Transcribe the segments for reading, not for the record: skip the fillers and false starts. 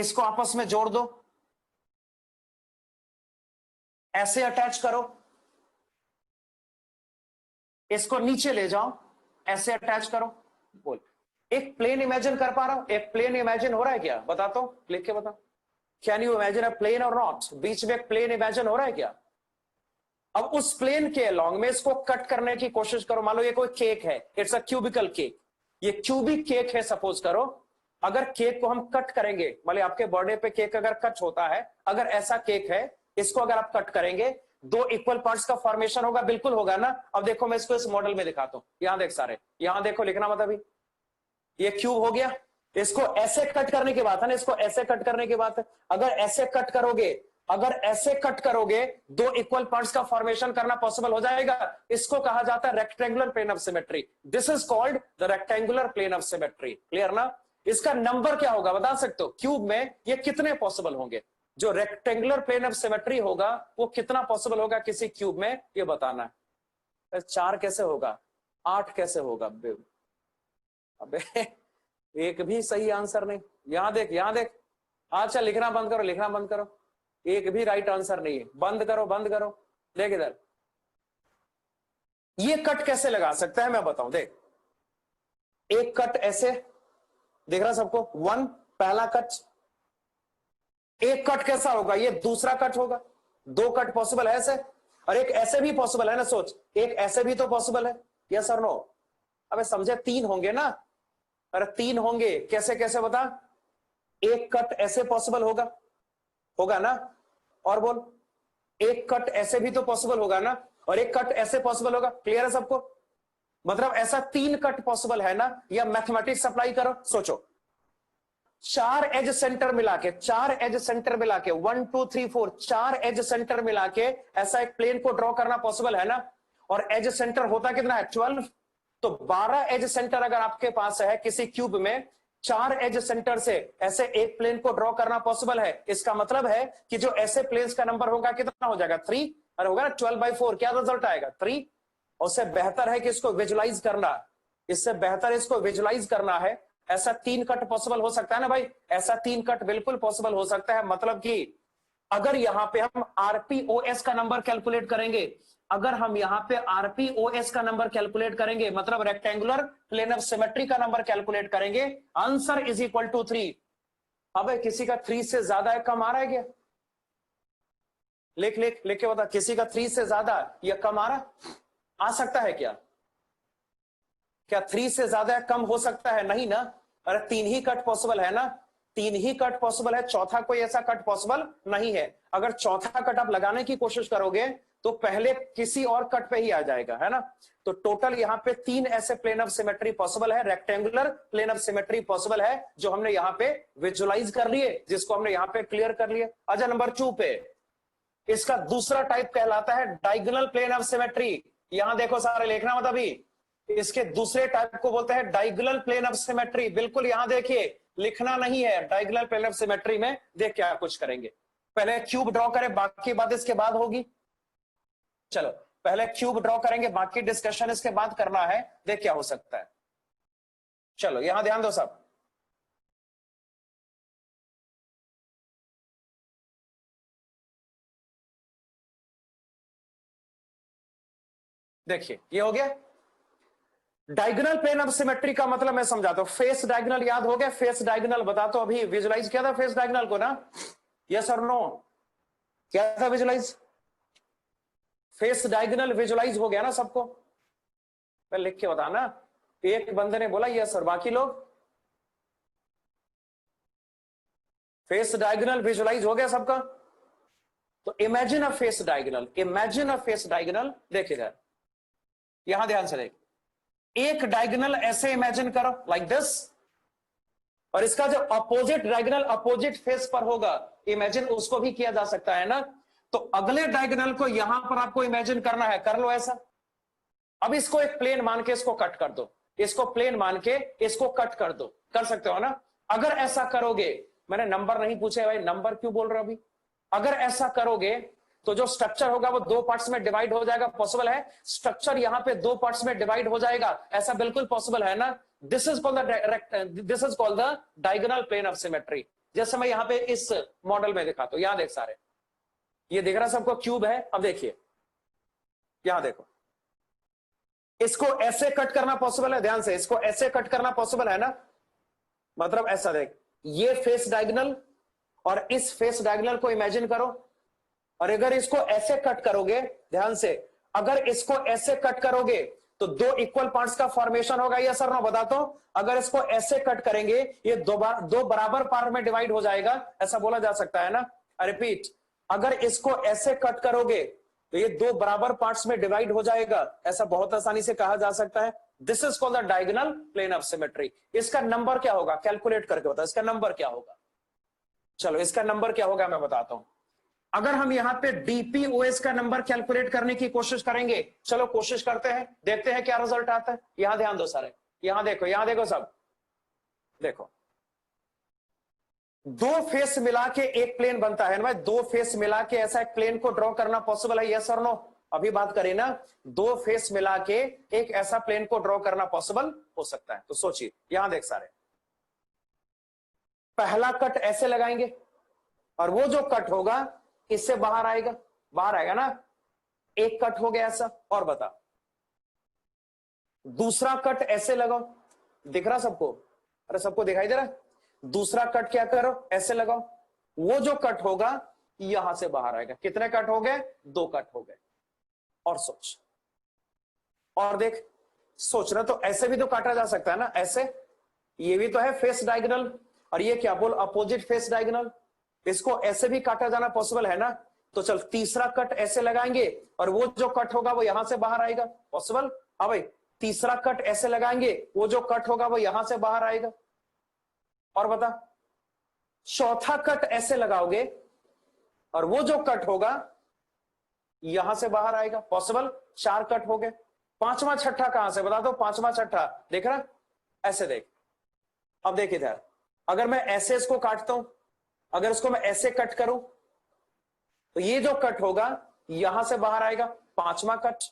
इसको आपस में जोड़ दो, ऐसे अटैच करो, इसको नीचे ले जाओ, ऐसे अटैच करो। बोल, एक प्लेन इमेजिन कर पा रहा हूं? एक प्लेन इमेजिन हो रहा है क्या? बताता हूं, लिख के बता। Can you imagine a plane और नॉट? बीच में एक प्लेन इमेजिन हो रहा है क्या? अब उस प्लेन के अलॉन्ग में इसको कट करने की कोशिश करो। मान लो ये कोई केक है, इट्स अ क्यूबिकल केक, ये क्यूबिक केक है सपोज करो। अगर केक को हम कट करेंगे, मान लो आपके बर्थडे पे केक अगर कट होता है, अगर ऐसा केक है, इसको अगर आप कट करेंगे, दो इक्वल पार्ट्स का फॉर्मेशन होगा, बिल्कुल होगा ना। अब देखो मैं इसको इस मॉडल में दिखाता हूं, यहां देख सारे, यहां देखो, लिखना मत अभी। ये क्यूब हो गया, इसको ऐसे कट करने की बात है ना, इसको ऐसे कट करने की बात है। अगर ऐसे कट करोगे, अगर ऐसे कट करोगे, दो इक्वल पार्ट्स का फॉर्मेशन करना पॉसिबल हो जाएगा। इसको कहा जाता है rectangular plane of symmetry. This is called the rectangular plane of symmetry. Clear ना? इसका नंबर क्या होगा बता सकते हो? क्यूब में ये कितने पॉसिबल होंगे? जो रेक्टेंगुलर प्लेन ऑफ सिमेट्री होगा वो कितना पॉसिबल होगा किसी क्यूब में, ये बताना है। 4 कैसे होगा, 8 कैसे होगा? अबे एक भी सही आंसर नहीं। यहां देख, यहां देख। अच्छा लिखना बंद करो, लिखना बंद करो, एक भी राइट आंसर नहीं है। बंद करो, बंद करो। देख इधर, ये कट कैसे लगा सकता है मैं बताऊं। देख, एक कट ऐसे दिख रहा सबको, 1 पहला कट। एक कट कैसा होगा? ये दूसरा कट होगा। 2 कट पॉसिबल है ऐसे, और एक ऐसे भी पॉसिबल है ना। सोच, एक ऐसे भी तो पॉसिबल है, यस और नो? अबे समझे, 3 होंगे ना। अरे 3 होंगे, कैसे कैसे बता। एक कट ऐसे पॉसिबल होगा, होगा ना। और बोल, एक कट ऐसे भी तो पॉसिबल होगा ना, और एक कट ऐसे पॉसिबल होगा। क्लियर है सबको? मतलब ऐसा 3 कट पॉसिबल है ना। या मैथमेटिक्स अप्लाई करो, सोचो। 4 एज सेंटर मिला के, 4 एज सेंटर मिला के, 1 2 3 4, 4 एज सेंटर मिला के ऐसा एक प्लेन को ड्रॉ करना पॉसिबल है ना। और एज सेंटर होता कितना है? 12। तो 12 एज सेंटर अगर आपके पास है किसी क्यूब में, 4 एज सेंटर से ऐसे एक प्लेन को ड्रॉ करना पॉसिबल है। इसका मतलब है कि जो ऐसे प्लेन्स का नंबर होगा कितना हो जाएगा? 3। अरे होगा ना 12/4, क्या रिजल्ट आएगा? 3। उससे बेहतर है कि इसको विजुलाइज करना, इससे बेहतर इसको विजुलाइज करना है। ऐसा 3 कट पॉसिबल हो सकता है ना भाई, ऐसा 3 कट बिल्कुल पॉसिबल हो सकता है। मतलब कि अगर यहां पे हम आरपीओएस का नंबर कैलकुलेट करेंगे, अगर हम यहां पे आरपीओएस का नंबर कैलकुलेट करेंगे, मतलब रेक्टेंगुलर प्लेन ऑफ सिमेट्री का नंबर कैलकुलेट करेंगे, आंसर इज इक्वल टू 3। अब किसी का 3 से ज्यादा है, कम आ रहा है क्या? लिख लिख लिख के बता, किसी का 3 से ज्यादा या कम आ रहा, आ सकता है क्या? क्या 3 से ज्यादा है, कम हो सकता है? नहीं ना। अरे 3 ही कट पॉसिबल है ना, 3 ही कट पॉसिबल है, चौथा कोई ऐसा कट पॉसिबल नहीं है। अगर चौथा कट आप लगाने की कोशिश करोगे तो पहले किसी और कट पे ही आ जाएगा, है ना। तो टोटल यहां पे 3 ऐसे प्लेन ऑफ सिमेट्री पॉसिबल है, rectangular plane of symmetry possible है, जो हमने यहां पे विजुलाइज कर लिए, जिसको हमने यहां पे क्लियर कर लिया। अच्छा नंबर 2 पे, इसका दूसरा टाइप कहलाता है डायगोनल प्लेन ऑफ सिमेट्री। यहां देखो सारे, लिखना मत अभी। इसके दूसरे टाइप को बोलते हैं डायगोनल प्लेन ऑफ सिमेट्री। बिल्कुल यहां देखिए, लिखना नहीं है। डायगोनल प्लेन ऑफ सिमेट्री में देख क्या कुछ करेंगे। पहले क्यूब ड्रॉ करें, बाकी बात इसके बाद होगी। चलो पहले क्यूब ड्रॉ करेंगे, बाकी डिस्कशन इसके बाद करना है। देख क्या हो सकता है। चलो यहां ध्यान दो सब। देखिए ये हो गया डायगोनल प्लेन ऑफ सिमेट्री का मतलब मैं समझाता हूं। फेस डायगोनल याद हो गया? फेस डायगोनल बता तो, अभी विजुलाइज किया था फेस डायगोनल को ना? यस और नो? क्या था विजुलाइज? फेस डायगोनल विजुलाइज हो गया ना सबको? मैं लिख के बताना। एक बंदे ने बोला यस सर, बाकी लोग? फेस डायगोनल विजुलाइज हो गया सबका? तो imagine a face diagonal, imagine a face diagonal. देखिए इधर, यहां ध्यान से देख, एक डायगोनल ऐसे इमेजिन करो लाइक दिस, और इसका जो अपोजिट डायगोनल अपोजिट फेस पर होगा, इमेजिन उसको भी किया जा सकता है ना। तो अगले डायगोनल को यहां पर आपको इमेजिन करना है, कर लो ऐसा। अब इसको एक प्लेन मान के इसको कट कर दो, इसको प्लेन मान के इसको कट कर दो, कर सकते हो ना। अगर ऐसा करोगे, मैंने नंबर नहीं पूछे भाई, नंबर क्यों बोल रहे हो अभी। अगर ऐसा करोगे तो जो स्ट्रक्चर होगा वो 2 पार्ट्स में डिवाइड हो जाएगा। पॉसिबल है स्ट्रक्चर यहां पे 2 पार्ट्स में डिवाइड हो जाएगा, ऐसा बिल्कुल पॉसिबल है ना। This is called the diagonal plane of symmetry. जैसे मैं यहां पे इस मॉडल में दिखाता हूं, यहां देख सारे, ये दिख रहा सबको क्यूब है। अब देखिए यहां देखो, इसको ऐसे कट करना पॉसिबल है, ध्यान से, इसको ऐसे कट करना पॉसिबल है ना, मतलब ऐसा देख, ये फेस डायगोनल और इस फेस डायगोनल को इमेजिन करो, और अगर इसको ऐसे कट करोगे, ध्यान से, अगर इसको ऐसे कट करोगे तो दो इक्वल पार्ट्स का फॉर्मेशन होगा, ये सर मैं बताता हूं। अगर इसको ऐसे कट करेंगे, ये दो बराबर पार्ट में डिवाइड हो जाएगा, ऐसा बोला जा सकता है ना। रिपीट, अगर इसको ऐसे कट करोगे तो ये दो बराबर पार्ट्स में डिवाइड हो जाएगा, ऐसा बहुत आसानी से कहा जा सकता है। This is called the diagonal plane of symmetry. इसका नंबर क्या होगा, कैलकुलेट करके बताओ, इसका नंबर क्या होगा। चलो इसका नंबर क्या होगा मैं बताता हूं। अगर हम यहां पे डीपीओएस का नंबर कैलकुलेट करने की कोशिश करेंगे, चलो कोशिश करते हैं, देखते हैं क्या रिजल्ट आता है। यहां ध्यान दो सारे, यहां देखो सब, देखो, दो फेस मिला के एक प्लेन बनता है ना भाई, दो फेस मिला के ऐसा एक प्लेन को ड्रॉ करना पॉसिबल है, यस और नो। अभी बात करें ना, दो फेस मिला के एक ऐसा प्लेन को ड्रॉ करना पॉसिबल हो सकता है। तो सोचिए, यहां देख सारे, पहला कट ऐसे लगाएंगे और वो जो कट होगा इससे बाहर आएगा, बाहर आएगा ना, एक कट हो गया ऐसा। और बता, दूसरा कट ऐसे लगाओ, दिख रहा सबको, अरे सबको दिखाई दे रहा है। दूसरा कट क्या करो, ऐसे लगाओ, वो जो कट होगा यहां से बाहर आएगा। कितने कट हो गए, दो कट हो गए। और सोच, और देख, सोचना तो ऐसे भी तो काटा जा सकता है ना, ऐसे, ये भी तो है फेस डायगोनल, और ये क्या बोल, अपोजिट फेस डायगोनल, इसको ऐसे भी काटा जाना पॉसिबल है ना। तो चल तीसरा कट ऐसे लगाएंगे और वो जो कट होगा वो यहां से बाहर आएगा, पॉसिबल। हाँ भाई, तीसरा कट ऐसे लगाएंगे, वो जो कट होगा वो यहां से बाहर आएगा। और बता, चौथा कट ऐसे लगाओगे और वो जो कट होगा यहां से बाहर आएगा, पॉसिबल। चार कट हो गए। पांचवा छठा कहां से, बता दो, पांचवा छठा देख रहा, ऐसे देख। अब देखिए ध्यान, अगर मैं ऐसे इसको काटता हूं, अगर इसको मैं ऐसे कट करूं तो ये जो कट होगा यहां से बाहर आएगा, पांचवा कट।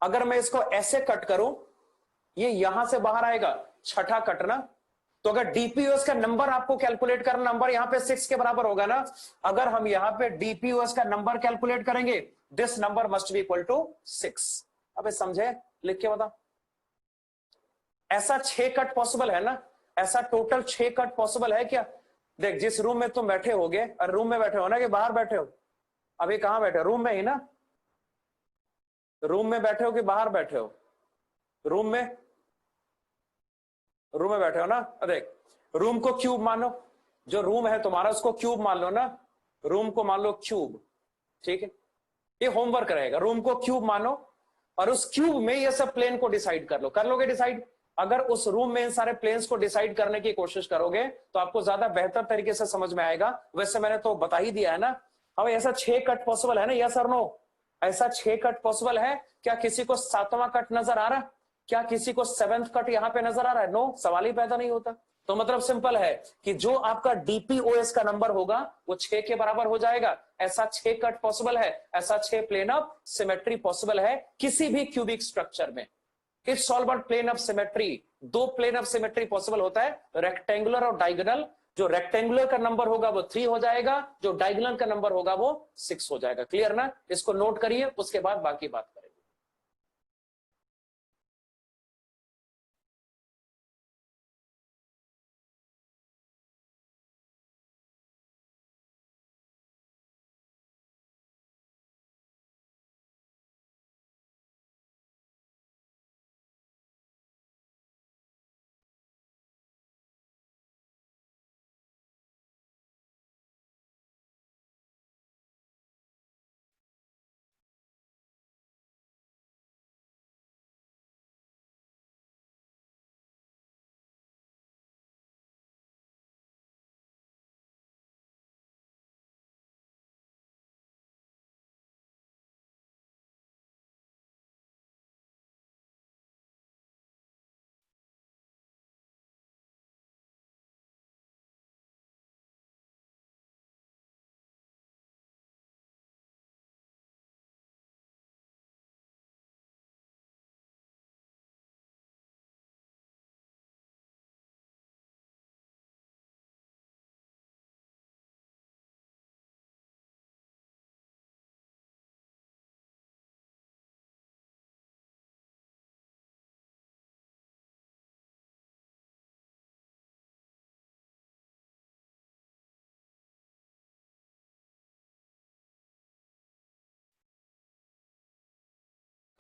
अगर मैं इसको ऐसे कट करूं, ये यहां से बाहर आएगा, छठा कट ना। तो अगर डीपीओएस का नंबर आपको कैलकुलेट करना, नंबर यहां पे 6 के बराबर होगा ना। अगर हम यहां पे डीपीओएस का नंबर कैलकुलेट करेंगे, this number must be equal to 6। अबे समझे, लिख के बता। ऐसा 6 कट पॉसिबल है ना, ऐसा टोटल 6 कट पॉसिबल है क्या। देख, जिस रूम में तुम बैठे होगे, और रूम में बैठे हो ना कि बाहर बैठे हो, अभी कहां बैठे हो, रूम में ही ना, रूम में बैठे हो कि बाहर बैठे हो, रूम में, रूम में बैठे हो ना। देख, रूम को क्यूब मानो, जो रूम है तुम्हारा उसको क्यूब मान लो ना, रूम को मान लो क्यूब, ठीक है। ये होमवर्क रहेगा, रूम को क्यूब मानो और उस क्यूब में ये सब प्लेन को डिसाइड कर लो, कर लोगे डिसाइड। अगर उस रूम में इन सारे प्लेन्स को डिसाइड करने की कोशिश करोगे तो आपको ज्यादा बेहतर तरीके से समझ में आएगा। वैसे मैंने तो बता ही दिया है ना। अब ऐसा 6 कट पॉसिबल है ना, यस और नो, ऐसा 6 कट पॉसिबल है। क्या किसी को सातवां कट नजर आ रहा है, क्या किसी को सेवेंथ कट यहां पे नजर आ रहा है, नो, सवाल ही पैदा नहीं होता। तो मतलब सिंपल है कि जो आपका डीपीओएस का नंबर होगा वो 6 के बराबर हो जाएगा। ऐसा 6 कट पॉसिबल है, ऐसा 6 प्लेन ऑफ सिमेट्री पॉसिबल है किसी भी क्यूबिक स्ट्रक्चर में। It's all about plane of symmetry. दो प्लेन ऑफ सिमेट्री पॉसिबल होता है, रेक्टेंगुलर और डायगोनल। जो रेक्टेंगुलर का नंबर होगा वो 3 हो जाएगा, जो डायगोनल का नंबर होगा वो 6 हो जाएगा। क्लियर ना, इसको नोट करिए, उसके बाद बाकी बात करें।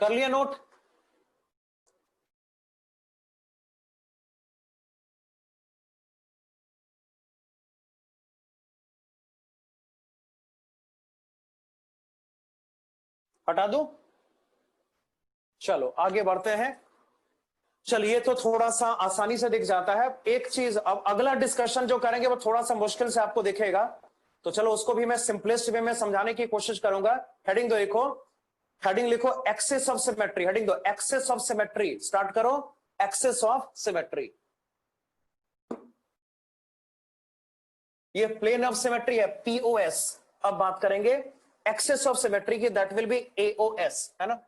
कर लिया नोट? हटा दो? चलो आगे बढ़ते हैं। चलिए, तो थोड़ा सा आसानी से दिख जाता है। एक चीज, अब अगला डिस्कशन जो करेंगे वो थोड़ा सा मुश्किल से आपको दिखेगा, तो चलो उसको भी मैं सिंपलेस्ट वे में समझाने की कोशिश करूंगा। हेडिंग दो, लिखो, हेडिंग लिखो एक्सेस ऑफ सिमेट्री। हेडिंग दो एक्सेस ऑफ सिमेट्री। स्टार्ट करो, एक्सेस ऑफ सिमेट्री। ये प्लेन ऑफ सिमेट्री है, पीओएस। अब बात करेंगे एक्सेस ऑफ सिमेट्री की, दैट विल बी एओएस, है ना।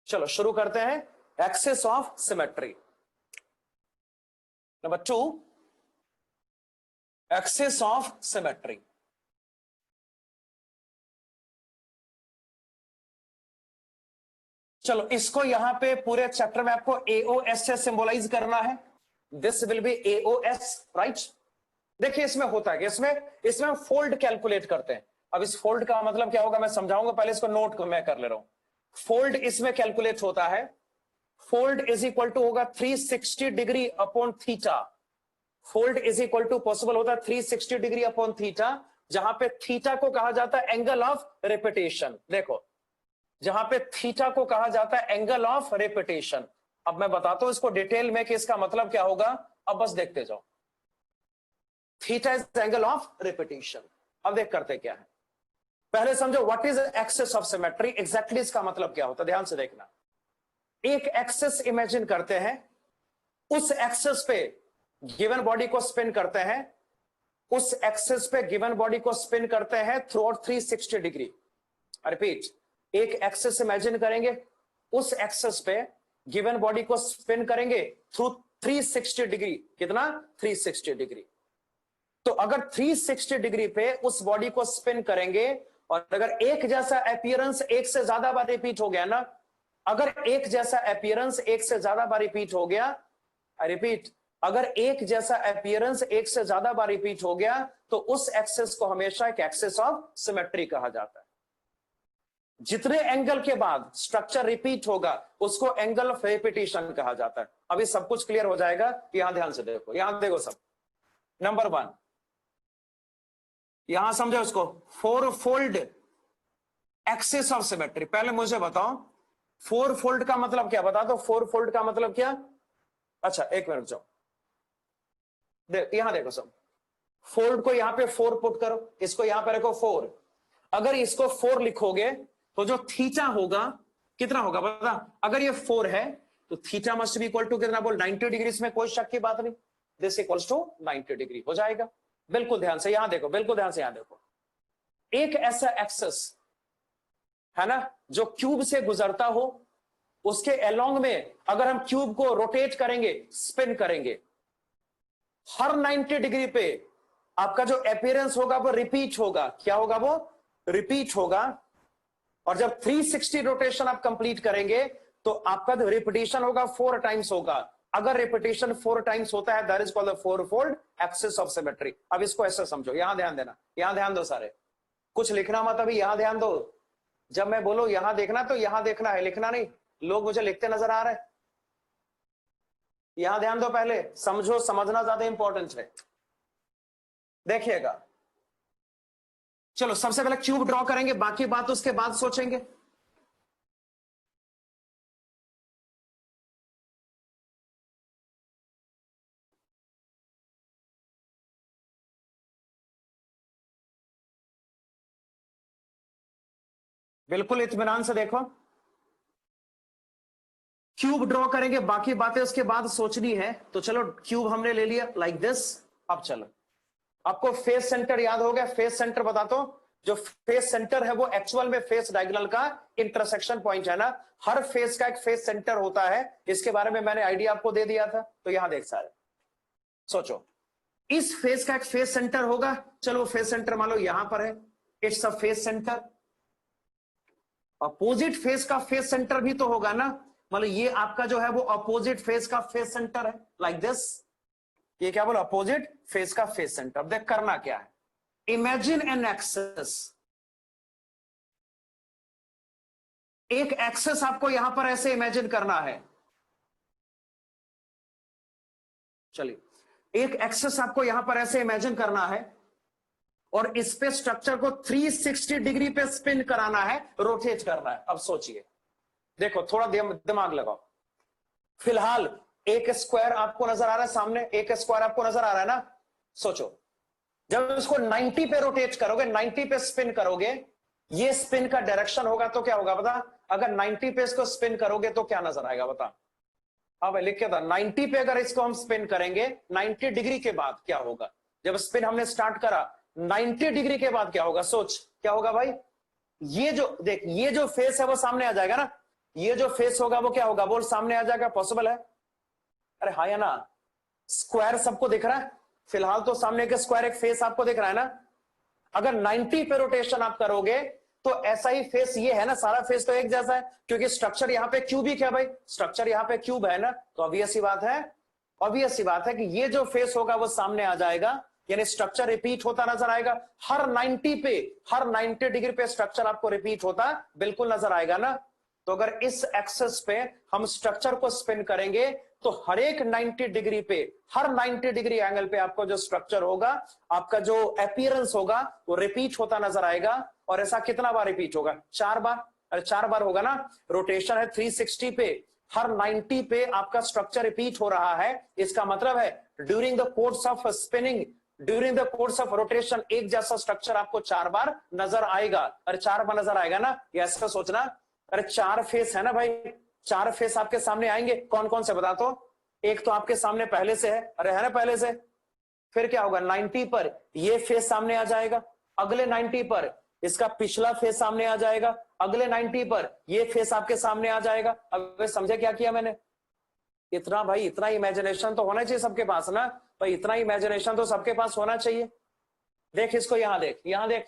चलो शुरू करते हैं। Axis of symmetry number 2, axis of symmetry. चलो इसको यहां पे पूरे चैप्टर में आपको एओएस से सिंबलाइज करना है। This will be AOS, right. देखिए इसमें होता है कि इसमें हम फोल्ड कैलकुलेट करते हैं। अब इस फोल्ड का मतलब क्या होगा मैं समझाऊंगा, पहले इसको नोट मैं कर ले रहा हूं। फोल्ड इसमें कैलकुलेट होता है, फोल्ड इज इक्वल टू होगा 360 degree upon theta. Fold is equal to possible होता है 360 डिग्री अपॉन थीटा, जहां पे थीटा को कहा जाता है एंगल ऑफ रिपीटेशन। देखो, जहां पे थीटा को कहा जाता है एंगल ऑफ रिपीटेशन। अब मैं बताता हूं इसको डिटेल में कि इसका मतलब क्या होगा, अब बस देखते जाओ। Theta is angle of repetition. अब देख करते क्या है, पहले समझो what is axis of symmetry. Exactly इसका मतलब क्या होता है, ध्यान से देखना। एक एक्सेस इमेजिन करते हैं, उस एक्सेस पे गिवन बॉडी को स्पिन करते हैं, उस एक्सेस पे गिवन बॉडी को स्पिन करते हैं थ्रू आउट 360 डिग्री। रिपीट, एक एक्सेस इमेजिन करेंगे, उस एक्सेस पे गिवन बॉडी को स्पिन करेंगे थ्रू 360 डिग्री। कितना? 360 डिग्री। तो अगर 360 डिग्री पे उस बॉडी को स्पिन करेंगे, और अगर एक जैसा अपीयरेंस एक से ज्यादा बार रिपीट हो गया ना, अगर एक जैसा अपीयरेंस एक से ज्यादा बार रिपीट हो गया, रिपीट, अगर एक जैसा अपीयरेंस एक से ज्यादा बार रिपीट हो गया, तो उस एक्सेस को हमेशा एक एक्सेस ऑफ सिमेट्री कहा जाता है। जितने एंगल के बाद स्ट्रक्चर रिपीट होगा उसको एंगल ऑफ रिपीटिशन कहा जाता है। अभी सब कुछ क्लियर हो जाएगा, यहां ध्यान से देखो, यहां देखो सब। नंबर 1, यहां समझो इसको, four fold axis of symmetry. पहले मुझे बताओ फोर फोल्ड का मतलब क्या, बता दो फोर फोल्ड का मतलब क्या। अच्छा एक मिनट जाओ, यहां देखो सब, फोल्ड को यहां पे 4 पुट करो, इसको यहां पे रखो 4। अगर इसको 4 लिखोगे तो जो थीटा होगा कितना होगा बता। अगर ये 4 है तो theta must be equal to कितना, बोल 90 डिग्री। इसमें कोई शक की बात नहीं, दिस इक्वल्स टू 90 डिग्री हो जाएगा। बिल्कुल ध्यान से यहां देखो, बिल्कुल ध्यान से यहां देखो। एक ऐसा एक्सेस है ना जो क्यूब से गुजरता हो, उसके अलोंग में अगर हम क्यूब को रोटेट करेंगे, स्पिन करेंगे, हर 90 डिग्री पे आपका जो अपीयरेंस होगा वो रिपीट होगा। क्या होगा? वो रिपीट होगा। और जब 360 रोटेशन आप कंप्लीट करेंगे तो आपका जो रिपीटिशन होगा 4 टाइम्स होगा। अगर रिपीटिशन 4 टाइम्स होता है, that is called the four fold axis of symmetry. अब इसको ऐसे समझो, यहां ध्यान देना, यहां ध्यान दो सारे, कुछ लिखना मत अभी, यहां ध्यान दो। जब मैं बोलो यहां देखना तो यहां देखना है, लिखना नहीं। लोग मुझे लिखते नजर आ रहे हैं, यहां ध्यान दो, पहले समझो, समझना ज्यादा इंपॉर्टेंट है। देखिएगा, चलो सबसे पहले क्यूब ड्रॉ करेंगे, बाकी बात उसके बाद सोचेंगे। बिल्कुल इत्मीनान से देखो, क्यूब ड्रॉ करेंगे, बाकी बातें उसके बाद सोचनी है। तो चलो क्यूब हमने ले लिया लाइक दिस। अब चलो, आपको फेस सेंटर याद हो गया। फेस सेंटर बता दो, जो फेस सेंटर है वो एक्चुअल में फेस डायगोनल का इंटरसेक्शन पॉइंट है ना। हर फेस का एक फेस सेंटर होता है, इसके बारे में मैंने आइडिया आपको दे दिया था। तो यहां देख सारे सोचो, इस फेस का एक फेस सेंटर होगा। चलो फेस सेंटर मान लो यहां पर है, it's a face centre. Opposite face का फेस सेंटर भी तो होगा ना, मतलब ये आपका जो है वो अपोजिट फेस का फेस सेंटर है, लाइक दिस। ये क्या बोला, अपोजिट फेस का फेस सेंटर। अब देख करना क्या है, इमेजिन एन एक्सेस, एक एक्सेस आपको यहां पर ऐसे इमेजिन करना है। चलिए, एक एक्सेस आपको यहां पर ऐसे इमेजिन करना है और इस पे स्ट्रक्चर को 360 डिग्री पे स्पिन कराना है, रोटेट करना है। अब सोचिए, देखो थोड़ा दिमाग लगाओ। फिलहाल एक स्क्वायर आपको नजर आ रहा है सामने, एक स्क्वायर आपको नजर आ रहा है ना। सोचो, जब इसको 90 पे रोटेट करोगे, 90 पे स्पिन करोगे, ये स्पिन का डायरेक्शन होगा तो क्या होगा बता। अगर 90 पे इसको स्पिन करोगे तो क्या नजर आएगा बता। हाँ भाई लिख के था, 90 पे अगर इसको हम स्पिन करेंगे, 90 डिग्री के बाद क्या होगा। जब स्पिन हमने स्टार्ट करा, 90 डिग्री के बाद क्या होगा, सोच क्या होगा भाई। ये जो देख, ये जो फेस है वो सामने आ जाएगा ना, ये जो फेस होगा वो क्या होगा, बोल सामने आ जाएगा। पॉसिबल है? अरे हाँ या ना। स्क्वायर सबको दिख रहा है, फिलहाल तो सामने के स्क्वायर एक फेस आपको दिख रहा है ना। अगर 90 पे रोटेशन आप करोगे तो ऐसा ही फेस ये है ना, सारा फेस तो एक जैसा है, क्योंकि स्ट्रक्चर यहां पे क्यूबिक है भाई, स्ट्रक्चर यहां पे क्यूब है ना, तो ऑब्वियस सी बात है, ऑब्वियस सी बात है कि ये जो फेस होगा वो सामने आ जाएगा, यानी स्ट्रक्चर रिपीट होता नजर आएगा। हर 90 पे, हर 90 डिग्री पे स्ट्रक्चर आपको रिपीट होता बिल्कुल नजर आएगा ना। तो अगर इस एक्सेस पे हम स्ट्रक्चर को स्पिन करेंगे तो हर एक 90 डिग्री पे, हर 90 डिग्री एंगल पे आपको जो स्ट्रक्चर होगा, आपका जो अपीयरेंस होगा वो रिपीट होता नजर आएगा। और ऐसा कितना बार रिपीट होगा, 4 बार। अरे 4 बार होगा ना, रोटेशन है 360 पे, हर 90 पे आपका स्ट्रक्चर रिपीट हो रहा है। इसका मतलब है during the course of spinning, during the course of rotation एक जैसा स्ट्रक्चर आपको 4 बार नजर आएगा। अरे 4 बार नजर आएगा ना, ये ऐसा सोचना। अरे 4 फेस है ना भाई, 4 फेस आपके सामने आएंगे, कौन कौन से बता तो। एक तो आपके सामने पहले से है, अरे है ना पहले से। फिर क्या होगा, 90 पर ये फेस सामने आ जाएगा, अगले 90 पर इसका पिछला फेस सामने आ जाएगा, अगले 90 पर ये फेस आपके सामने आ जाएगा। अब समझे क्या किया मैंने। इतना भाई, इतना इमेजिनेशन तो होना चाहिए सबके पास ना भाई, इतना इमेजिनेशन तो सबके पास होना चाहिए। देख इसको, यहां देख, यहां देख,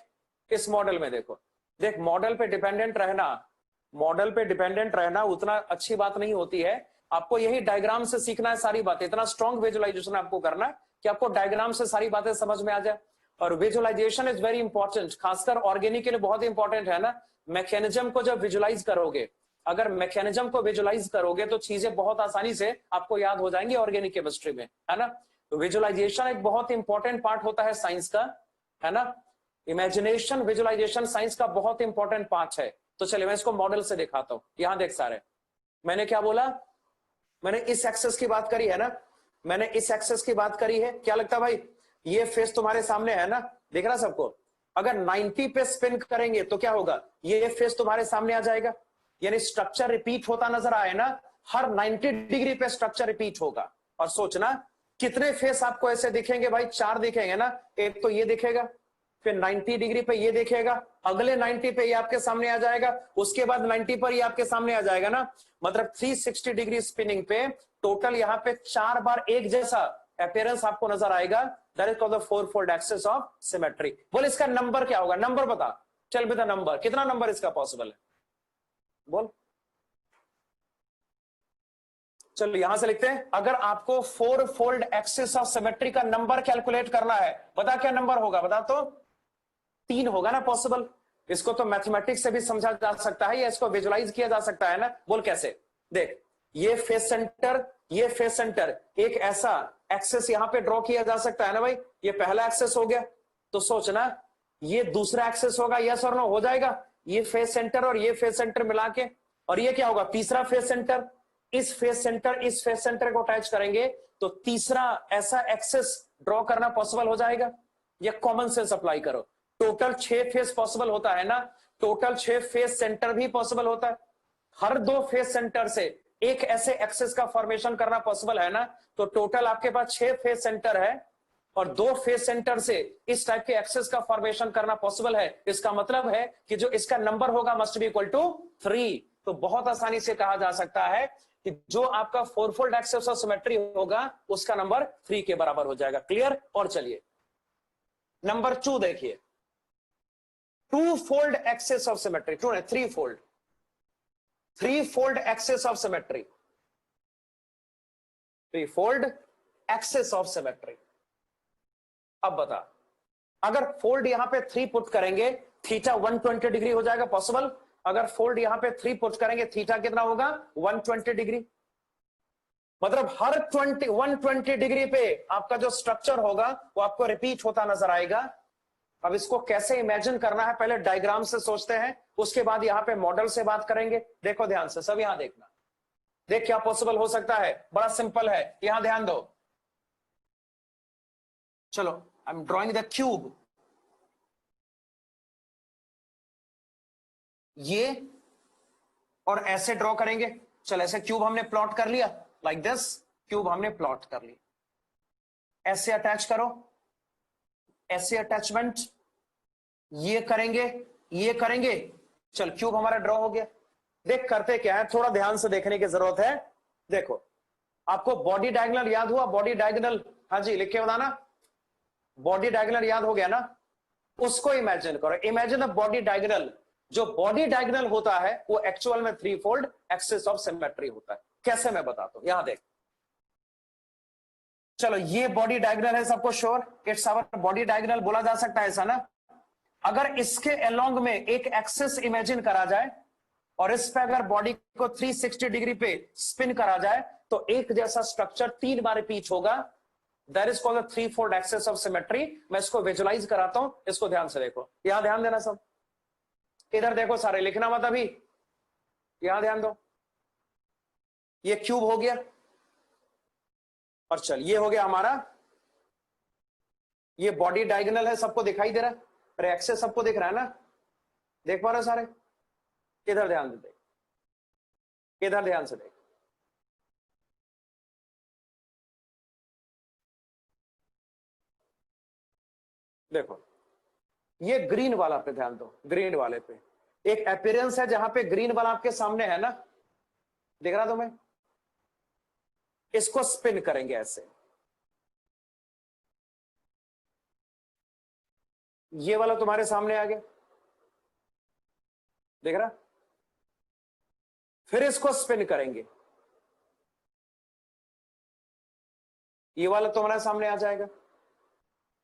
इस मॉडल में देखो, देख मॉडल पे डिपेंडेंट रहना, मॉडल पे डिपेंडेंट रहना उतना अच्छी बात नहीं होती है। आपको यही डायग्राम से सीखना है सारी बातें, इतना स्ट्रॉन्ग विजुअलाइजेशन आपको करना है कि आपको डायग्राम से सारी बातें समझ में आ जाए। और विजुअलाइजेशन इज वेरी इंपॉर्टेंट, खासकर ऑर्गेनिक के लिए बहुत इंपॉर्टेंट है ना। मैकेनिज्म को जब विजुअलाइज करोगे, अगर मैकेनिज्म को विजुअलाइज करोगे तो चीजें बहुत आसानी से आपको याद हो जाएंगी ऑर्गेनिक केमिस्ट्री में, है ना। तो विजुअलाइजेशन एक बहुत इंपॉर्टेंट पार्ट होता है साइंस का, है ना। इमेजिनेशन, विजुअलाइजेशन साइंस का बहुत इंपॉर्टेंट पार्ट है। तो चलिए मैं इसको मॉडल से दिखाता हूं। यहां देख सारे, मैंने क्या बोला, मैंने इस एक्सेस की बात करी है ना, मैंने इस एक्सेस की बात करी है। क्या लगता है भाई, ये फेस तुम्हारे सामने है ना, दिख रहा सबको। अगर 90 पे स्पिन करेंगे तो क्या होगा, ये फेस तुम्हारे सामने आ जाएगा, यानी स्ट्रक्चर रिपीट होता नजर आए ना, हर 90 डिग्री पे स्ट्रक्चर रिपीट होगा। और सोचना कितने फेस आपको ऐसे दिखेंगे भाई, 4 दिखेंगे ना। एक तो ये दिखेगा, फिर 90 डिग्री पे ये दिखेगा, अगले 90 पे ये आपके सामने आ जाएगा, उसके बाद 90 पर ये आपके सामने आ जाएगा ना। मतलब 360 डिग्री स्पिनिंग पे टोटल यहाँ पे 4 बार एक जैसा अपीयरेंस आपको नजर आएगा। That is called the fourfold axis of symmetry. बोल इसका नंबर क्या होगा, नंबर बता, चल बेटा नंबर, कितना नंबर इसका पॉसिबल है बोल। चलो यहां से लिखते हैं, अगर आपको four fold axis of symmetry का नंबर कैलकुलेट करना है, बता क्या नंबर होगा, बता तो। 3 होगा ना पॉसिबल। इसको तो मैथमेटिक्स से भी समझा जा सकता है या इसको विजुलाइज किया जा सकता है ना। बोल कैसे, देख ये फेस सेंटर, ये फेस सेंटर, एक ऐसा एक्सेस यहां पे ड्रॉ किया जा सकता है ना भाई। ये पहला एक्सेस हो गया, तो सोचना ये दूसरा एक्सेस होगा, यस और नो हो जाएगा। ये फेस सेंटर और ये फेस सेंटर मिला के, और ये क्या होगा, तीसरा फेस सेंटर। इस फेस सेंटर, इस फेस सेंटर को अटैच करेंगे तो तीसरा ऐसा एक्सेस ड्रॉ करना पॉसिबल हो जाएगा। या कॉमन सेंस अप्लाई करो, टोटल 6 फेस पॉसिबल होता है ना, टोटल 6 फेस सेंटर भी पॉसिबल होता है। हर 2 फेस सेंटर से एक ऐसे एक्सेस का फॉर्मेशन करना पॉसिबल है ना। तो टोटल आपके पास 6 फेस सेंटर है और 2 फेस सेंटर से इस टाइप के एक्सेस का फॉर्मेशन करना पॉसिबल है। इसका मतलब है कि जो इसका नंबर होगा मस्ट बी इक्वल टू 3। तो बहुत आसानी से कहा जा सकता है कि जो आपका फोरफोल्ड एक्सेस ऑफ सिमेट्री होगा उसका नंबर 3 के बराबर हो जाएगा। क्लियर। और चलिए नंबर 2 देखिए, 2 फोल्ड एक्सेस ऑफ सिमेट्री, 2 नहीं 3 fold, 3 fold axis of symmetry, 3 fold axis of symmetry. अब बता, अगर फोल्ड यहां पे 3 पुट करेंगे थीटा 120 डिग्री हो जाएगा पॉसिबल। अगर फोल्ड यहां पे 3 पुट करेंगे थीटा कितना होगा 120 डिग्री। मतलब हर 120 डिग्री पे आपका जो स्ट्रक्चर होगा वो आपको रिपीट होता नजर आएगा। अब इसको कैसे इमेजिन करना है पहले डायग्राम से सोचते हैं, उसके बाद यहां पे मॉडल से बात करेंगे। देखो ध्यान से सब, यहां देखना, देख क्या पॉसिबल हो सकता है। बड़ा सिंपल है, यहां ध्यान दो। चलो I am drawing the cube. ये और ऐसे ड्रॉ करेंगे। चलो ऐसे क्यूब हमने प्लॉट कर लिया, लाइक दिस क्यूब हमने प्लॉट कर लिया। ऐसे अटैच करो, ऐसे अटैचमेंट, ये करेंगे, ये करेंगे। चल क्यूब हमारा ड्रॉ हो गया। देख करते क्या है, थोड़ा ध्यान से देखने की जरूरत है। देखो आपको बॉडी डायगोनल याद हुआ, बॉडी डायगोनल, हाँ जी लिख के बताना। बॉडी डायगोनल याद हो गया ना, उसको इमेजिन करो। Imagine a body diagonal. जो बॉडी डायगोनल होता है वो एक्चुअल में 3 फोल्ड एक्सिस ऑफ सिमेट्री होता है। कैसे मैं बताता हूं, यहां देख। चलो ये बॉडी डायगोनल है, सबको sure it's our body diagonal बोला जा सकता है ऐसा ना। अगर इसके अलोंग में एक एक्सिस इमेजिन करा जाए और इस पे अगर बॉडी को 360 डिग्री पे स्पिन करा जाए तो एक जैसा स्ट्रक्चर 3 बार रिपीट होगा। That is called the 3 fold axis of symmetry. मैं इसको विजुलाइज कराता हूं, इसको ध्यान से देखो। यहां ध्यान देना सब, इधर देखो सारे, लिखना मत अभी, यहां ध्यान दो। ये क्यूब हो गया और चल ये हो गया हमारा, ये बॉडी डायगोनल है, सबको दिखाई दे रहा है, अरे एक्सेस सबको दिख रहा है ना, देख पा रहे हो सारे। इधर ध्यान से देख, इधर ध्यान से देख। देखो ये ग्रीन वाला पे ध्यान दो, ग्रीन वाले पे एक अपीयरेंस है जहां पे ग्रीन वाला आपके सामने है ना, दिख रहा तुम्हें। इसको स्पिन करेंगे ऐसे, ये वाला तुम्हारे सामने आ गया, देख रहा। फिर इसको स्पिन करेंगे, ये वाला तुम्हारे सामने आ जाएगा।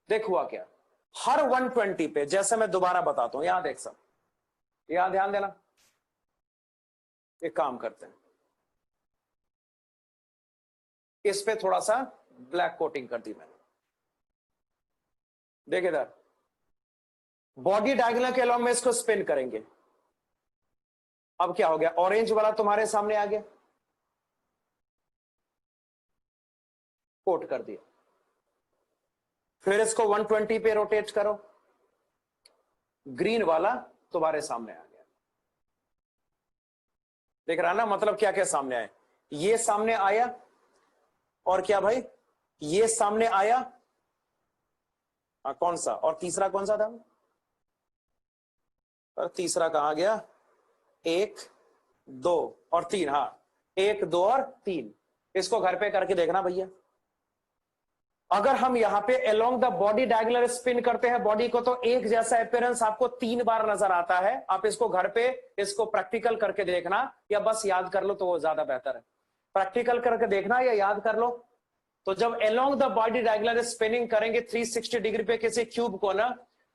देख हुआ क्या, हर 120 पे, जैसे मैं दोबारा बताता हूं, यहां देख सब, यहां ध्यान देना। एक काम करते हैं, इस पे थोड़ा सा ब्लैक कोटिंग कर दी मैंने। देख इधर, बॉडी डायगोनल के अलॉन्ग में इसको स्पिन करेंगे। अब क्या हो गया, ऑरेंज वाला तुम्हारे सामने आ गया, कोट कर दिया। फिर इसको 120 पे रोटेट करो, ग्रीन वाला तुम्हारे सामने आ गया। देख रहा ना, मतलब क्या क्या सामने आए, ये सामने आया और क्या भाई, ये सामने आया। कौन सा, और तीसरा कौन सा था, और तीसरा कहां गया, 1 2 और 3, हाँ 1 2 और 3। इसको घर पे करके देखना भैया। अगर हम यहां पे along the body diagonal spin करते हैं बॉडी को, तो एक जैसा अपीयरेंस आपको 3 बार नजर आता है। आप इसको घर पे इसको प्रैक्टिकल करके देखना, या बस याद कर लो तो वो ज्यादा बेहतर है। प्रैक्टिकल करके देखना या याद कर लो। तो जब along the body diagonal spinning करेंगे 360 डिग्री पे किसी क्यूब को ना,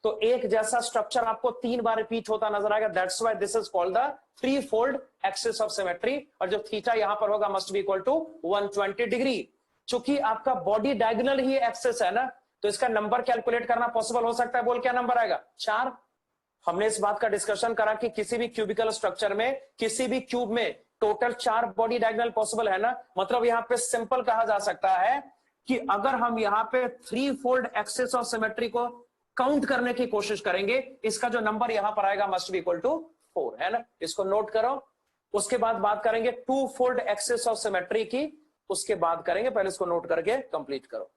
तो एक जैसा स्ट्रक्चर आपको 3 बार रिपीट होता नजर आएगा। That's why this is called the 3 fold axis of symmetry. और जो थीटा यहां पर होगा must be equal to 120 degree. चूंकि आपका बॉडी डायगोनल ही एक्सिस है ना, तो इसका नंबर कैलकुलेट करना पॉसिबल हो सकता है। बोल क्या नंबर आएगा, 4। हमने इस बात का डिस्कशन करा कि किसी भी क्यूबिकल स्ट्रक्चर में, किसी भी क्यूब में टोटल 4 बॉडी डायगोनल पॉसिबल है ना। मतलब यहां पे सिंपल कहा जा सकता है कि अगर हम यहां पे 3 फोल्ड एक्सिस ऑफ सिमेट्री को काउंट करने की कोशिश करेंगे, इसका जो नंबर यहां पर आएगा मस्ट बी इक्वल टू 4, है ना। इसको नोट करो। उसके बाद बात करेंगे 2 फोल्ड एक्सिस ऑफ सिमेट्री की, उसके बाद करेंगे, पहले इसको नोट करके कंप्लीट करो।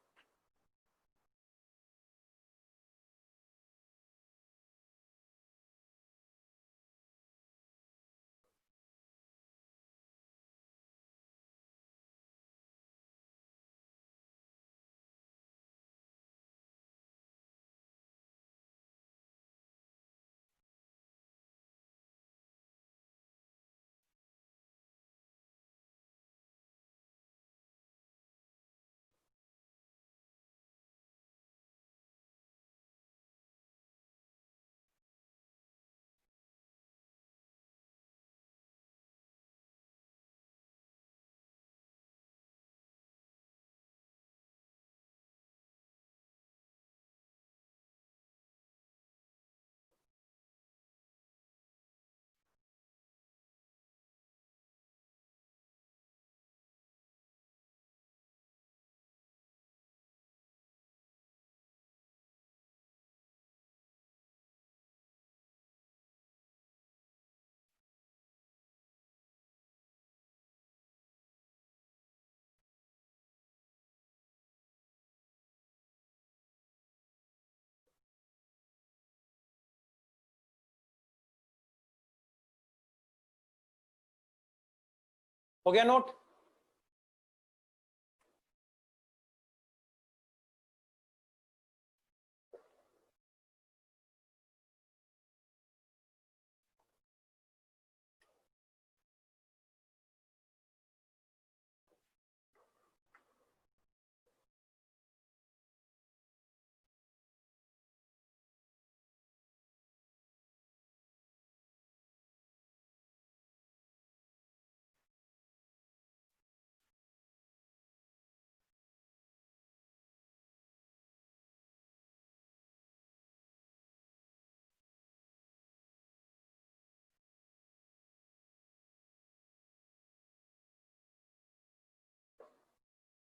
हो गया नोट?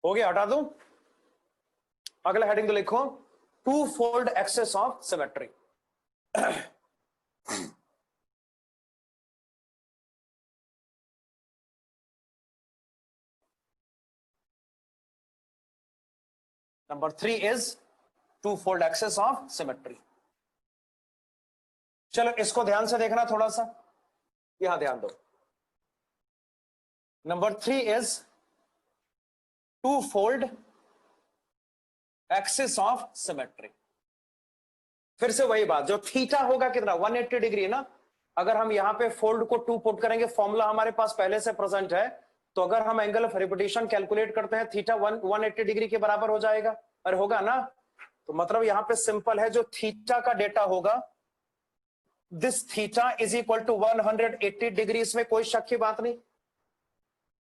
हो गया, हटा दूं? अगला हेडिंग तो लिखो, two fold axis of symmetry. Number 3 is two fold axis of symmetry. चलो इसको ध्यान से देखना थोड़ा सा, यहां ध्यान दो। Number 3 is two fold axis of symmetry. फिर से वही बात, जो थीटा होगा कितना 180 डिग्री ना, अगर हम यहां पे फोल्ड को 2 पुट करेंगे, फॉर्मूला हमारे पास पहले से प्रेजेंट है, तो अगर हम एंगल ऑफ रिपीटेशन कैलकुलेट करते हैं थीटा 180 डिग्री के बराबर हो जाएगा। अरे होगा ना? तो मतलब यहां पे सिंपल है, जो थीटा का डेटा होगा, this theta is equal to 180 degree, इसमें कोई शक की बात नहीं।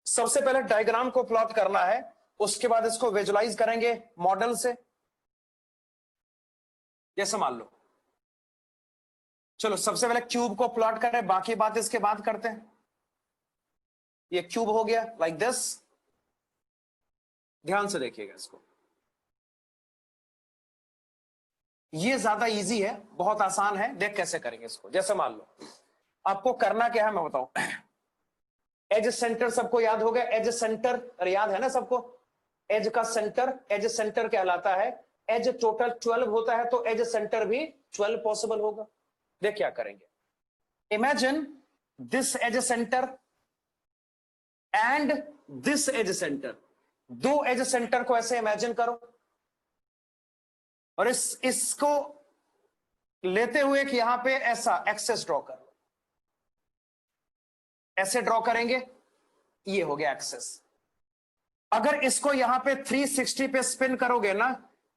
सबसे पहले डायग्राम को प्लॉट करना है, उसके बाद इसको विजुलाइज करेंगे मॉडल से। जैसे मान लो, चलो सबसे पहले क्यूब को प्लॉट करें, बाकी बात इसके बाद करते हैं। ये क्यूब हो गया लाइक दिस, ध्यान से देखिएगा इसको, ये ज्यादा इजी है, बहुत आसान है। देख कैसे करेंगे इसको। जैसे मान लो, आपको करना क्या है मैं बताऊं। एज सेंटर सबको याद हो गया, एज सेंटर याद है ना सबको, एज का सेंटर एज सेंटर कहलाता है। एज टोटल 12 होता है, तो एज सेंटर भी 12 पॉसिबल होगा। देख क्या करेंगे, imagine this edge centre and this edge centre, दो एज सेंटर को ऐसे इमेजिन करो, और इसको लेते हुए कि यहां पे ऐसा एक्सेस ड्रॉ कर, ऐसे ड्रॉ करेंगे, ये हो गया एक्सेस। अगर इसको यहां पे 360 पे स्पिन करोगे ना,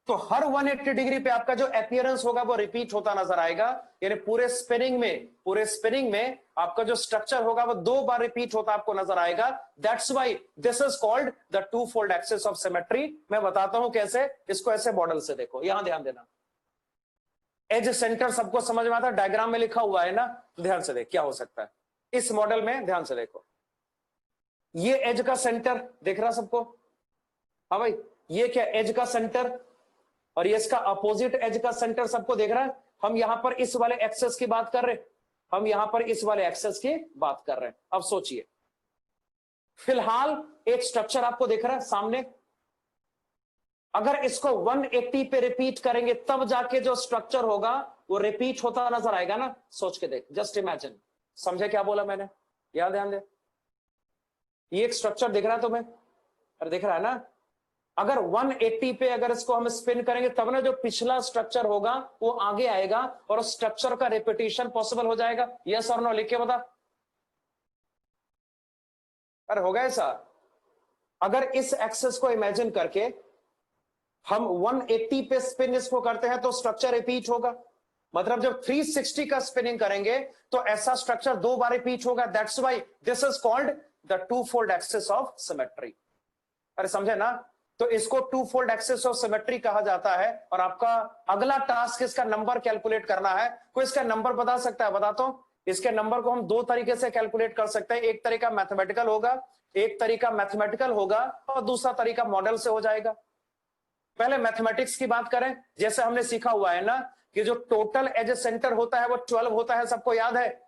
तो हर 180 डिग्री पे आपका जो अपीयरेंस होगा वो रिपीट होता नजर आएगा। यानी पूरे स्पिनिंग में आपका जो स्ट्रक्चर होगा वो 2 बार रिपीट होता आपको नजर आएगा। That's why this is called the two fold axis of symmetry. मैं बताता हूं कैसे, इसको ऐसे मॉडल से देखो, यहां ध्यान देना। एज सेंटर सबको समझ में आता है, डायग्राम में लिखा हुआ है ना, ध्यान से देख क्या हो सकता है इस मॉडल में। ध्यान से देखो, ये एज का सेंटर दिख रहा सबको? हाँ भाई, ये क्या एज का सेंटर, और ये इसका अपोजिट एज का सेंटर सबको देख रहा है। हम यहां पर इस वाले एक्सेस की बात कर रहे हैं, हम यहां पर इस वाले एक्सेस की बात कर रहे हैं। अब सोचिए, फिलहाल एक स्ट्रक्चर आपको दिख रहा है सामने, अगर इसको 180 पे रिपीट करेंगे तब जाके जो स्ट्रक्चर होगा वो रिपीट होता नजर आएगा ना। सोच के देख, जस्ट इमेजिन। समझे क्या बोला मैंने? याद ध्यान दे, ये एक स्ट्रक्चर दिख रहा है तुम्हें? अरे दिख रहा है ना? अगर 180 पे अगर इसको हम स्पिन करेंगे तब ना जो पिछला स्ट्रक्चर होगा वो आगे आएगा और उस स्ट्रक्चर का रिपीटिशन पॉसिबल हो जाएगा। यस और नो लिख के बता। अरे होगा ऐसा? अगर इस एक्सेस को इमेजिन करके हम 180 पे स्पिन इसको करते हैं तो स्ट्रक्चर रिपीट होगा। मतलब जब 360 का स्पिनिंग करेंगे तो ऐसा स्ट्रक्चर 2 बार रिपीट होगा। That's why this is called the two fold axis of symmetry. अरे समझे ना? तो इसको two fold axis of symmetry कहा जाता है। और आपका अगला टास्क इसका नंबर कैलकुलेट करना है। कोई इसका नंबर बता सकता है? बताता हूं। इसके नंबर को हम 2 तरीके से कैलकुलेट कर सकते हैं। एक तरीका मैथमेटिकल होगा, और दूसरा तरीका मॉडल से हो जाएगा। पहले मैथमेटिक्स की बात करें, जैसे हमने सीखा हुआ है ना कि जो टोटल एज सेंटर होता है वो 12 होता है, सबको याद है।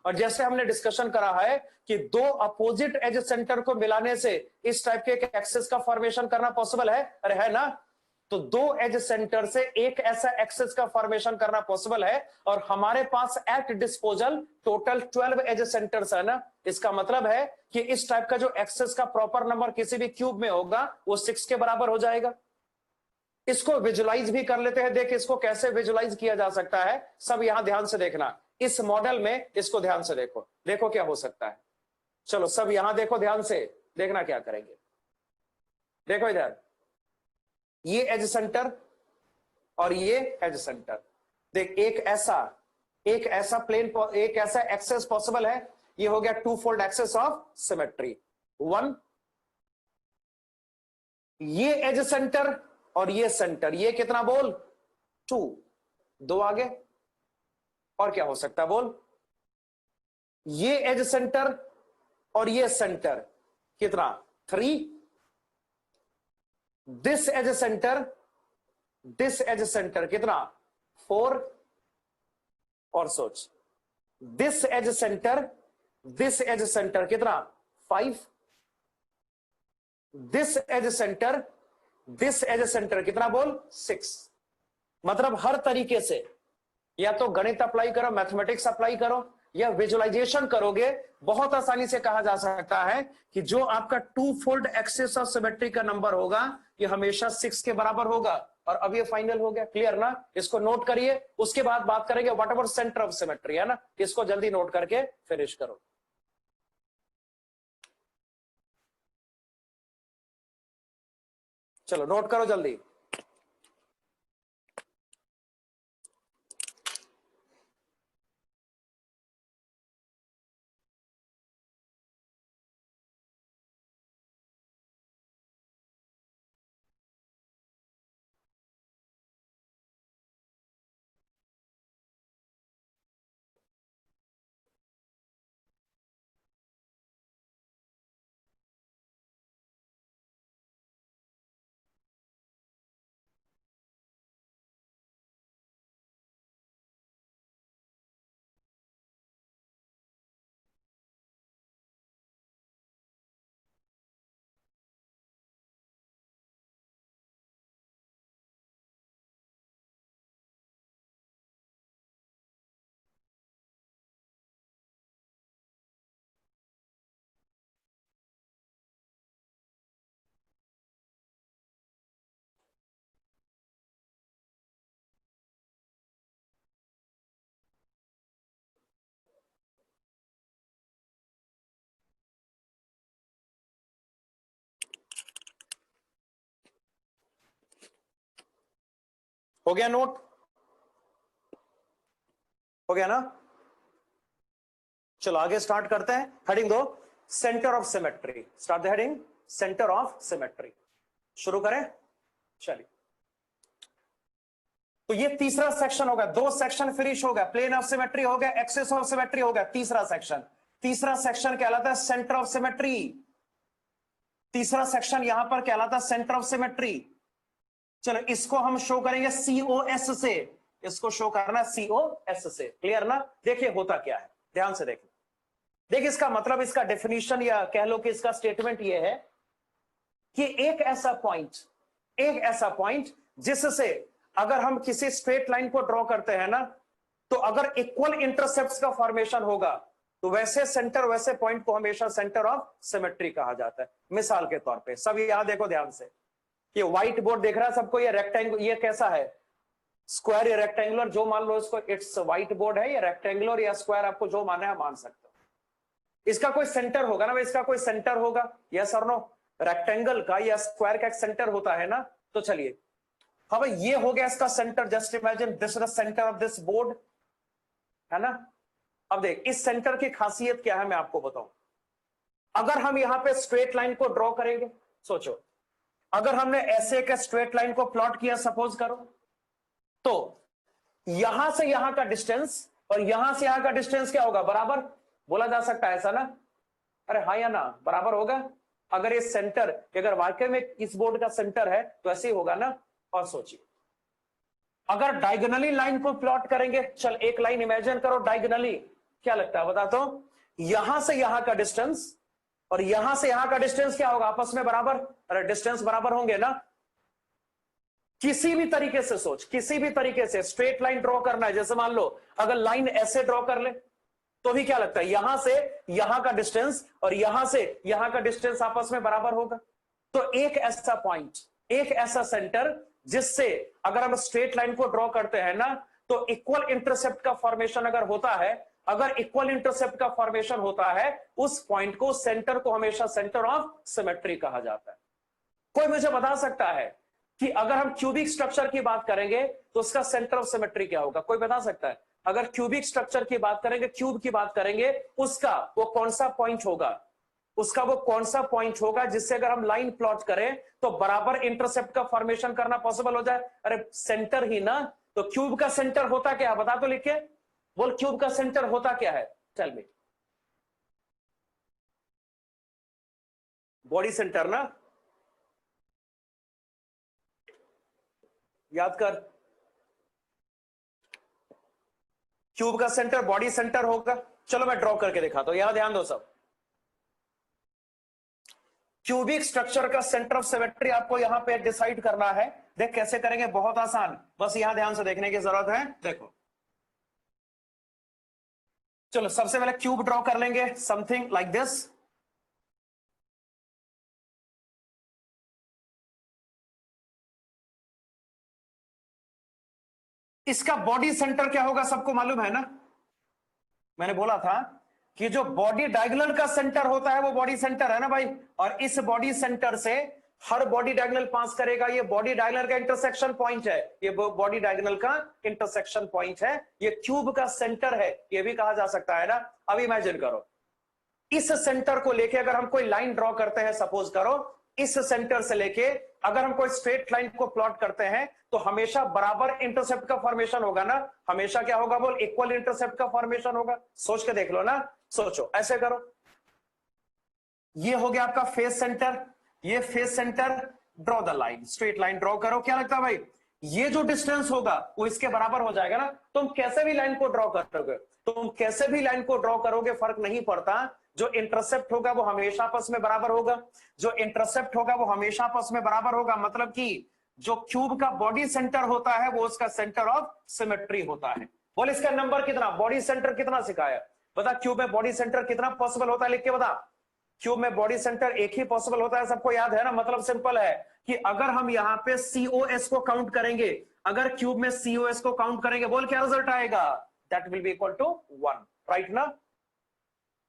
और जैसे हमने डिस्कशन करा है कि 2 अपोजिट एज सेंटर को मिलाने से इस टाइप के एक एक्सिस का फॉर्मेशन करना पॉसिबल है। अरे है ना? तो दो एज सेंटर से एक ऐसा एक्सेस का फॉर्मेशन करना पॉसिबल है, और हमारे पास at disposal total 12 edge centres है ना। इसका मतलब है कि इस टाइप का जो एक्सेस का प्रॉपर नंबर किसी भी क्यूब में होगा वो 6 के बराबर हो जाएगा। इसको विजुलाइज भी कर लेते हैं। देख इसको कैसे विजुलाइज किया जा सकता है, सब यहां ध्यान से देखना। इस मॉडल में इसको ध्यान से देखो, देखो क्या हो सकता है। चलो सब यहां देखो, ध्यान से देखना क्या करेंगे। देखो इधर ये एज सेंटर और ये एज सेंटर। देख एक ऐसा प्लेन, एक ऐसा एक्सेस पॉसिबल है। ये हो गया two fold axis of symmetry. 1 ये एज सेंटर और ये सेंटर, ये कितना बोल 2, 2 आगे। और क्या हो सकता है बोल, ये एज सेंटर और ये सेंटर कितना 3, दिस एज सेंटर कितना 4, और सोच दिस एज सेंटर कितना 5, दिस एज सेंटर कितना बोल 6। मतलब हर तरीके से या तो गणित अप्लाई करो, मैथमेटिक्स अप्लाई करो, या विजुअलाइजेशन करोगे, बहुत आसानी से कहा जा सकता है कि जो आपका two fold axis of symmetry का नंबर होगा ये हमेशा 6 के बराबर होगा। और अब ये फाइनल हो गया, क्लियर ना। इसको नोट करिए, उसके बाद बात करेंगे what about centre of symmetry, है ना। इसको जल्दी नोट करके फिनिश करो। चलो नोट करो जल्दी। हो गया नोट, हो गया ना। चलो आगे स्टार्ट करते हैं। हेडिंग दो, centre of symmetry. Start the heading centre of symmetry. शुरू करें, चलिए। तो ये तीसरा सेक्शन होगा, 2 सेक्शन फिनिश हो गया। प्लेन ऑफ सिमेट्री हो गया, एक्सिस ऑफ सिमेट्री हो गया। तीसरा सेक्शन कहलाता है सेंटर ऑफ सिमेट्री। तीसरा सेक्शन यहां पर कहलाता है सेंटर ऑफ सिमेट्री। चलो इसको हम शो करेंगे COS से, इसको शो करना COS से, क्लियर ना। देखिए होता क्या है, ध्यान से देखिए। देखिए इसका मतलब, इसका डेफिनेशन या कह लो कि इसका स्टेटमेंट ये है कि एक ऐसा पॉइंट जिससे अगर हम किसी स्ट्रेट लाइन को ड्रॉ करते हैं ना, तो अगर इक्वल इंटरसेप्ट्स का फॉर्मेशन होगा तो वैसे सेंटर, वैसे पॉइंट को हमेशा सेंटर ऑफ सिमेट्री कहा जाता है। मिसाल के तौर पे सब यहां देखो ध्यान से, ये व्हाइट बोर्ड देख रहा है सबको, ये रेक्टेंगल, ये कैसा है स्क्वायर या रेक्टेंगुलर, जो मान लो इसको, इट्स व्हाइट बोर्ड है, या रेक्टेंगुलर या स्क्वायर, आपको जो मानना है मान सकते हो। इसका कोई सेंटर होगा ना, इसका कोई सेंटर होगा, यस और नो। रेक्टेंगल का या स्क्वायर का एक सेंटर होता है ना। तो चलिए, हाँ भाई ये हो गया इसका centre. Just imagine this is the centre of this board, है ना। अब देख इस सेंटर की खासियत क्या है मैं आपको बताऊं। अगर हम यहां पे स्ट्रेट लाइन को ड्रॉ करेंगे, सोचो अगर हमने ऐसे एक स्ट्रेट लाइन को प्लॉट किया सपोज करो, तो यहां से यहां का डिस्टेंस और यहां से यहां का डिस्टेंस क्या होगा, बराबर बोला जा सकता है, ऐसा ना। अरे हाँ या ना, बराबर होगा। अगर ये सेंटर, अगर वाकई में इस बोर्ड का सेंटर है तो ऐसे ही होगा ना। और सोचिए अगर डायगोनली लाइन को प्लॉट करेंगे, चल एक लाइन इमेजिन करो डायगोनली, क्या लगता है बताता हूं। यहां से यहां का डिस्टेंस और यहां से यहां का डिस्टेंस क्या होगा, आपस में बराबर। अरे डिस्टेंस बराबर होंगे ना। किसी भी तरीके से सोच, किसी भी तरीके से स्ट्रेट लाइन ड्रॉ करना है, जैसे मान लो अगर लाइन ऐसे ड्रॉ कर ले तो भी क्या लगता है यहां से यहां का डिस्टेंस और यहां से यहां का डिस्टेंस आपस में बराबर होगा। तो एक ऐसा पॉइंट, एक ऐसा सेंटर जिससे अगर हम स्ट्रेट लाइन को ड्रॉ करते हैं ना तो इक्वल इंटरसेप्ट का फॉर्मेशन अगर होता है, अगर इक्वल इंटरसेप्ट का फॉर्मेशन होता है, उस पॉइंट को, सेंटर को हमेशा सेंटर ऑफ सिमेट्री कहा जाता है। कोई मुझे बता सकता है कि अगर हम क्यूबिक स्ट्रक्चर की बात करेंगे तो उसका सेंटर ऑफ सिमेट्री क्या होगा? कोई बता सकता है? अगर क्यूबिक स्ट्रक्चर की बात करेंगे, क्यूब की बात करेंगे, उसका वो कौन सा पॉइंट होगा? उसका वो कौन सा पॉइंट होगा जिससे अगर हम लाइन प्लॉट करें तो बराबर इंटरसेप्ट का फॉर्मेशन करना पॉसिबल हो जाए? अरे सेंटर ही ना। तो क्यूब का सेंटर होता क्या है? बता तो लिख के बोल, क्यूब का सेंटर होता क्या है? Tell me. बॉडी सेंटर ना, याद कर। क्यूब का सेंटर बॉडी सेंटर होगा। चलो मैं ड्रॉ करके दिखाता हूं, यहां ध्यान दो सब। क्यूबिक स्ट्रक्चर का सेंटर ऑफ सिमेट्री आपको यहां पे डिसाइड करना है। देख कैसे करेंगे, बहुत आसान, बस यहां ध्यान से देखने की जरूरत है। देखो चलो सबसे पहले क्यूब ड्रॉ कर लेंगे, समथिंग लाइक दिस। इसका बॉडी सेंटर क्या होगा सबको मालूम है ना? मैंने बोला था कि जो बॉडी डायगोनल का सेंटर होता है वो बॉडी सेंटर है ना भाई। और इस बॉडी सेंटर से हर बॉडी डायगोनल पास करेगा, ये बॉडी डायगोनल का इंटरसेक्शन पॉइंट है, ये बॉडी डायगोनल का इंटरसेक्शन पॉइंट है, ये क्यूब का सेंटर है, ये भी कहा जा सकता है ना। अब इमेजिन करो, इस सेंटर को लेके अगर हम कोई लाइन ड्रॉ करते हैं, सपोज करो इस सेंटर से लेके अगर हम कोई स्ट्रेट लाइन को प्लॉट करते हैं तो हमेशा बराबर इंटरसेप्ट का फॉर्मेशन होगा ना। हमेशा क्या होगा बोल? इक्वल इंटरसेप्ट का फॉर्मेशन होगा। सोच के देख लो ना, सोचो, ऐसे करो। ये हो गया आपका फेस सेंटर, ये face centre, draw the line, straight line draw करो। क्या लगता है भाई? ये जो डिस्टेंस होगा वो इसके बराबर हो जाएगा ना। तुम कैसे भी लाइन को ड्रॉ करोगे, तुम कैसे भी लाइन को ड्रॉ करोगे, फर्क नहीं पड़ता, जो इंटरसेप्ट होगा वो हमेशा आपस में बराबर होगा। जो इंटरसेप्ट होगा वो हमेशा आपस में बराबर होगा, मतलब कि जो क्यूब का बॉडी सेंटर होता है वो उसका सेंटर ऑफ सिमेट्री होता है। बोल इसका नंबर कितना, बॉडी सेंटर कितना सिखाया? बता क्यूब में बॉडी सेंटर कितना पॉसिबल होता है, लिख के बता। क्यूब में बॉडी सेंटर एक ही पॉसिबल होता है, सबको याद है ना। मतलब सिंपल है कि अगर हम यहां पे COS को काउंट करेंगे, अगर क्यूब में COS को काउंट करेंगे, बोल क्या रिजल्ट आएगा? That will be equal to 1, right ना।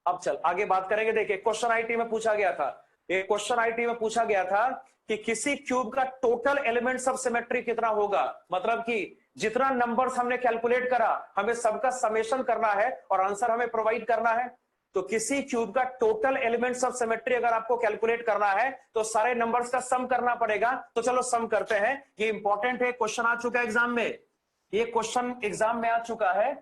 अब चल आगे बात करेंगे। देखिए क्वेश्चन आईटी में पूछा गया था, एक क्वेश्चन आईटी में पूछा गया था कि किसी क्यूब का टोटल एलिमेंट्स ऑफ सिमेट्री कितना होगा। मतलब कि जितना नंबर्स हमने कैलकुलेट करा, हमें सबका समेशन करना है और आंसर हमें प्रोवाइड करना है। तो किसी क्यूब का टोटल एलिमेंट्स ऑफ सिमेट्री अगर आपको कैलकुलेट करना है तो सारे नंबर्स का सम करना पड़ेगा। तो चलो सम करते हैं, ये इंपॉर्टेंट है, क्वेश्चन आ चुका है एग्जाम में, ये क्वेश्चन एग्जाम में आ चुका है।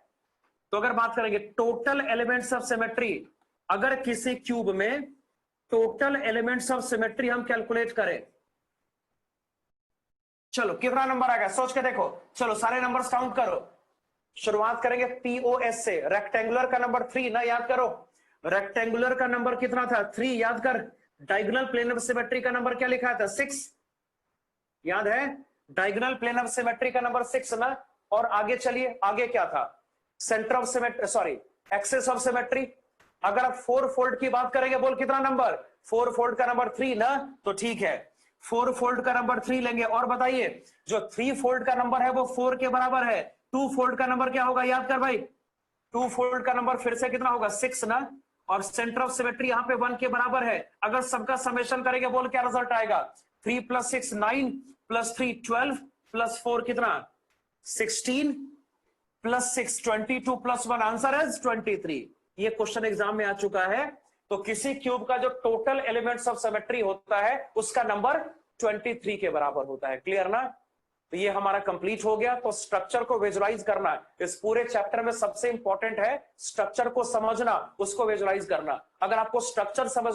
तो अगर बात करेंगे टोटल एलिमेंट्स ऑफ सिमेट्री, अगर किसी क्यूब में टोटल एलिमेंट्स ऑफ सिमेट्री हम कैलकुलेट करें, चलो कितना नंबर आ गया सोच के देखो। चलो सारे नंबर्स काउंट करो। शुरुआत करेंगे POS से। रेक्टेंगुलर का नंबर 3 ना, याद करो। रेक्टेंगुलर का नंबर कितना था? 3, याद कर। डायगोनल प्लेन ऑफ सिमेट्री का नंबर क्या लिखा था? 6, याद है। डायगोनल प्लेन ऑफ सिमेट्री का नंबर 6 ना। और आगे चलिए, आगे क्या था? Centre of symmetry, sorry axis of symmetry. अगर आप 4 फोल्ड की बात करेंगे, बोल कितना नंबर? 4 फोल्ड का नंबर 3 ना। तो ठीक है, 4 फोल्ड का नंबर 3 लेंगे। और बताइए जो 3 फोल्ड का नंबर है वो 4 के बराबर है। 2 फोल्ड का नंबर क्या होगा, याद कर भाई। 2 फोल्ड का नंबर फिर से कितना होगा? 6 ना। और सेंटर ऑफ सिमेट्री यहाँ पे 1 के बराबर है। अगर सबका समेशन करेंगे, बोल क्या रिजल्ट आएगा? 3 + 6 9 + 3 12 + 4 कितना? 16 + 6 22 + 1 आंसर है 23। ये क्वेश्चन एग्जाम में आ चुका है। तो किसी क्यूब का जो टोटल एलिमेंट्स ऑफ सिमेट्री होता है उसका नंबर 23 के बराबर होता है। क्लियर ना। तो ये हमारा कंप्लीट हो गया। तो स्ट्रक्चर को विजुलाइज करना इस पूरे चैप्टर में सबसे इंपॉर्टेंट है। स्ट्रक्चर को समझना, उसको विजुलाइज करना। अगर आपको स्ट्रक्चर समझ